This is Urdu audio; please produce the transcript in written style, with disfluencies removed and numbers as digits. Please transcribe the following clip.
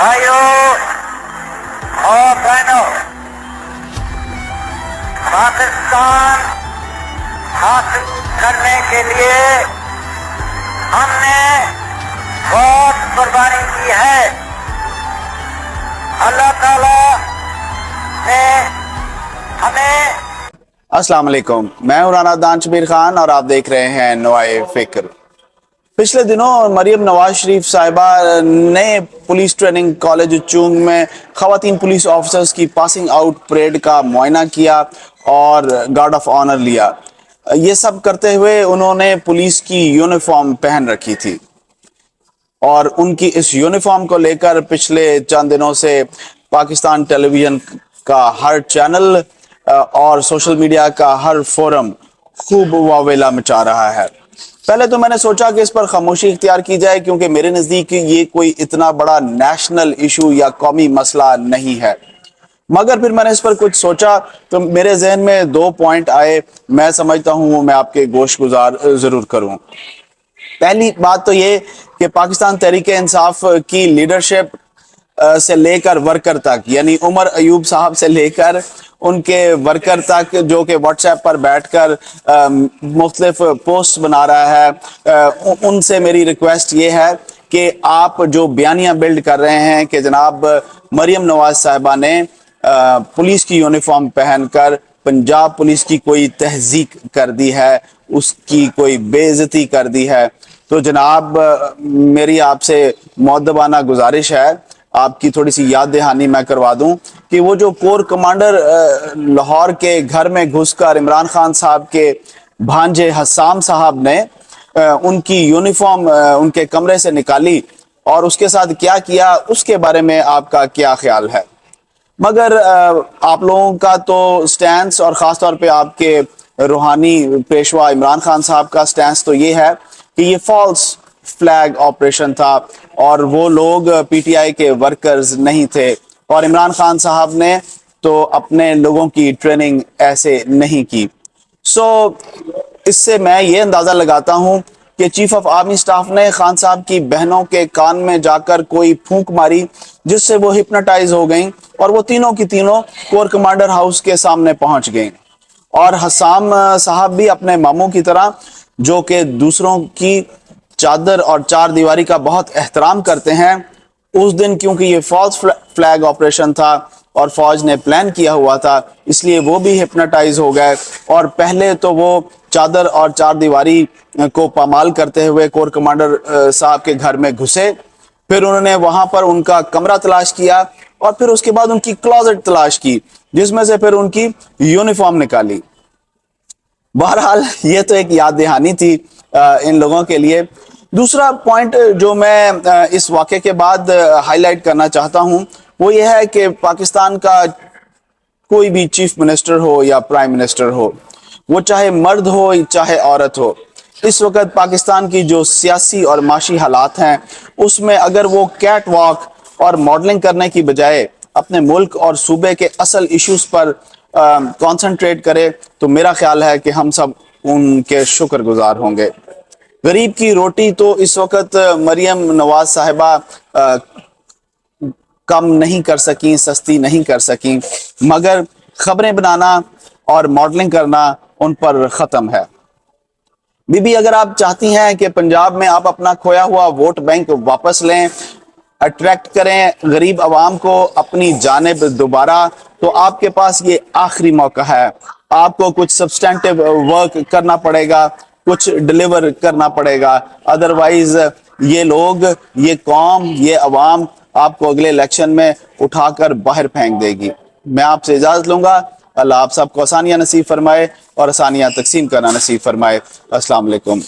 بھائیوں اور بہنوں، پاکستان حاصل کرنے کے لیے ہم نے بہت قربانی کی ہے۔ اللہ تعالیٰ نے ہمیں السلام علیکم، میں رانا دان شبیر خان اور آپ دیکھ رہے ہیں نوائے فکر۔ پچھلے دنوں مریم نواز شریف صاحبہ نے پولیس ٹریننگ کالج چونگ میں خواتین پولیس آفیسرز کی پاسنگ آؤٹ پریڈ کا معائنہ کیا اور گارڈ آف آنر لیا۔ یہ سب کرتے ہوئے انہوں نے پولیس کی یونیفارم پہن رکھی تھی اور ان کی اس یونیفارم کو لے کر پچھلے چند دنوں سے پاکستان ٹیلی ویژن کا ہر چینل اور سوشل میڈیا کا ہر فورم خوب واویلا مچا رہا ہے۔ پہلے تو میں نے سوچا کہ اس پر خاموشی اختیار کی جائے، کیونکہ میرے نزدیک یہ کوئی اتنا بڑا نیشنل ایشو یا قومی مسئلہ نہیں ہے، مگر پھر میں نے اس پر کچھ سوچا تو میرے ذہن میں دو پوائنٹ آئے، میں سمجھتا ہوں وہ میں آپ کے گوش گزار ضرور کروں۔ پہلی بات تو یہ کہ پاکستان تحریک انصاف کی لیڈرشپ سے لے کر ورکر تک، یعنی عمر ایوب صاحب سے لے کر ان کے ورکر تک جو کہ واٹس ایپ پر بیٹھ کر مختلف پوسٹ بنا رہا ہے، ان سے میری ریکویسٹ یہ ہے کہ آپ جو بیانیہ بلڈ کر رہے ہیں کہ جناب مریم نواز صاحبہ نے پولیس کی یونیفارم پہن کر پنجاب پولیس کی کوئی تہذیب کر دی ہے، اس کی کوئی بے عزتی کر دی ہے، تو جناب میری آپ سے مؤدبانہ گزارش ہے، آپ کی تھوڑی سی یاد دہانی میں کروا دوں کہ وہ جو کور کمانڈر لاہور کے گھر میں گھس کر عمران خان صاحب کے بھانجے حسام صاحب نے ان کی یونیفارم ان کے کمرے سے نکالی اور اس کے ساتھ کیا کیا، اس کے بارے میں آپ کا کیا خیال ہے؟ مگر آپ لوگوں کا تو سٹینس، اور خاص طور پہ آپ کے روحانی پیشوا عمران خان صاحب کا سٹینس تو یہ ہے کہ یہ فالس فلیگ آپریشن تھا اور وہ لوگ پی ٹی آئی کے ورکرز نہیں تھے، اور عمران خان صاحب نے تو اپنے لوگوں کی ٹریننگ ایسے نہیں کی۔ اس سے میں یہ اندازہ لگاتا ہوں کہ چیف آف آرمی سٹاف نے خان صاحب کی بہنوں کے کان میں جا کر کوئی پھونک ماری جس سے وہ ہپنوٹائز ہو گئیں اور وہ تینوں کی تینوں کور کمانڈر ہاؤس کے سامنے پہنچ گئیں، اور حسام صاحب بھی اپنے ماموں کی طرح جو کہ دوسروں کی چادر اور چار دیواری کا بہت احترام کرتے ہیں، اس دن کیونکہ یہ فالس فلیگ آپریشن تھا اور فوج نے پلان کیا ہوا تھا، اس لیے وہ بھی ہپنوٹائز ہو گئے، اور پہلے تو وہ چادر اور چار دیواری کو پامال کرتے ہوئے کور کمانڈر صاحب کے گھر میں گھسے، پھر انہوں نے وہاں پر ان کا کمرہ تلاش کیا اور پھر اس کے بعد ان کی کلازٹ تلاش کی جس میں سے پھر ان کی یونیفارم نکالی۔ بہرحال یہ تو ایک یاد دہانی تھی ان لوگوں کے لیے۔ دوسرا پوائنٹ جو میں اس واقعے کے بعد ہائی لائٹ کرنا چاہتا ہوں وہ یہ ہے کہ پاکستان کا کوئی بھی چیف منسٹر ہو یا پرائم منسٹر ہو، وہ چاہے مرد ہو چاہے عورت ہو، اس وقت پاکستان کی جو سیاسی اور معاشی حالات ہیں اس میں اگر وہ کیٹ واک اور ماڈلنگ کرنے کی بجائے اپنے ملک اور صوبے کے اصل ایشوز پر کانسنٹریٹ کرے تو میرا خیال ہے کہ ہم سب ان کے شکر گزار ہوں گے۔ غریب کی روٹی تو اس وقت مریم نواز صاحبہ کم نہیں کر سکیں، سستی نہیں کر سکیں، مگر خبریں بنانا اور ماڈلنگ کرنا ان پر ختم ہے۔ بی بی اگر آپ چاہتی ہیں کہ پنجاب میں آپ اپنا کھویا ہوا ووٹ بینک واپس لیں، اٹریکٹ کریں غریب عوام کو اپنی جانب دوبارہ، تو آپ کے پاس یہ آخری موقع ہے۔ آپ کو کچھ سبسٹینٹیو ورک کرنا پڑے گا، کچھ ڈیلیور کرنا پڑے گا، ادروائز یہ لوگ، یہ قوم، یہ عوام آپ کو اگلے الیکشن میں اٹھا کر باہر پھینک دے گی۔ میں آپ سے اجازت لوں گا، اللہ آپ سب کو آسانیاں نصیب فرمائے اور آسانیاں تقسیم کرنا نصیب فرمائے۔ السلام علیکم۔